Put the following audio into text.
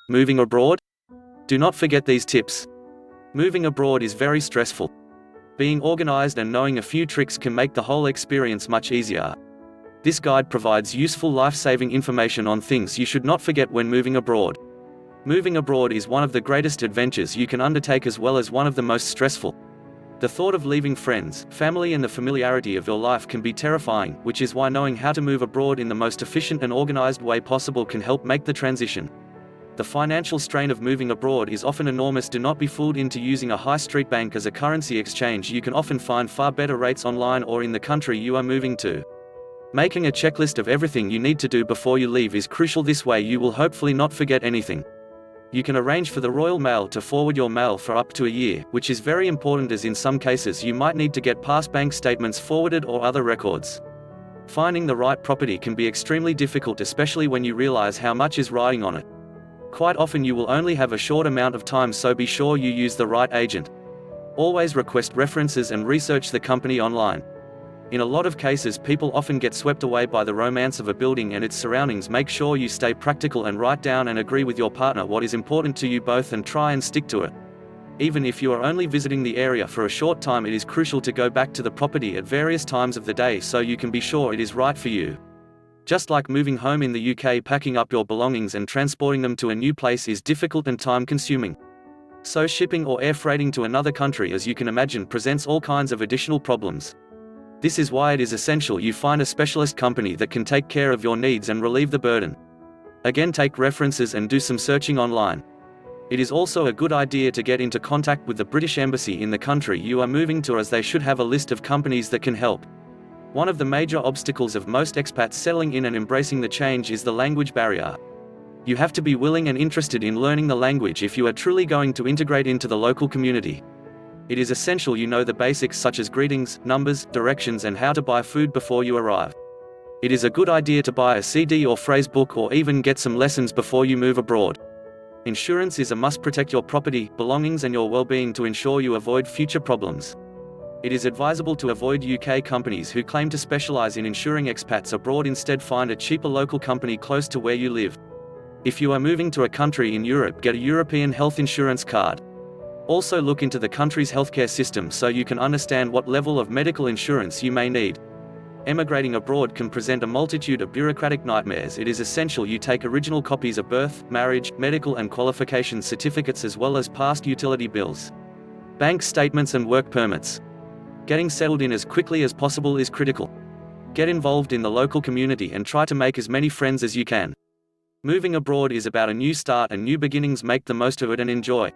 Moving abroad? Do not forget these tips. Moving abroad is very stressful. Being organized and knowing a few tricks can make the whole experience much easier. This guide provides useful life-saving information on things you should not forget when moving abroad. Moving abroad is one of the greatest adventures you can undertake as well as one of the most stressful. The thought of leaving friends, family and the familiarity of your life can be terrifying, which is why knowing how to move abroad in the most efficient and organized way possible can help make the transition. The financial strain of moving abroad is often enormous. Do not be fooled into using a high street bank as a currency exchange. You can often find far better rates online or in the country you are moving to. Making a checklist of everything you need to do before you leave is crucial. This way you will hopefully not forget anything. You can arrange for the Royal Mail to forward your mail for up to a year, which is very important as in some cases you might need to get past bank statements forwarded or other records. Finding the right property can be extremely difficult, especially when you realize how much is riding on it. Quite often you will only have a short amount of time, so be sure you use the right agent. Always request references and research the company online. In a lot of cases people often get swept away by the romance of a building and its surroundings. Make sure you stay practical and write down and agree with your partner what is important to you both and try and stick to it. Even if you are only visiting the area for a short time, it is crucial to go back to the property at various times of the day so you can be sure it is right for you. Just like moving home in the UK, packing up your belongings and transporting them to a new place is difficult and time-consuming. So shipping or air freighting to another country, as you can imagine, presents all kinds of additional problems. This is why it is essential you find a specialist company that can take care of your needs and relieve the burden. Again, take references and do some searching online. It is also a good idea to get into contact with the British Embassy in the country you are moving to, as they should have a list of companies that can help. One of the major obstacles of most expats settling in and embracing the change is the language barrier. You have to be willing and interested in learning the language if you are truly going to integrate into the local community. It is essential you know the basics such as greetings, numbers, directions and how to buy food before you arrive. It is a good idea to buy a CD or phrase book or even get some lessons before you move abroad. Insurance is a must. Protect your property, belongings and your well-being to ensure you avoid future problems. It is advisable to avoid UK companies who claim to specialize in insuring expats abroad. Instead, find a cheaper local company close to where you live. If you are moving to a country in Europe, get a European health insurance card. Also look into the country's healthcare system so you can understand what level of medical insurance you may need. Emigrating abroad can present a multitude of bureaucratic nightmares. It is essential you take original copies of birth, marriage, medical and qualification certificates as well as past utility bills, bank statements and work permits. Getting settled in as quickly as possible is critical. Get involved in the local community and try to make as many friends as you can. Moving abroad is about a new start and new beginnings. Make the most of it and enjoy.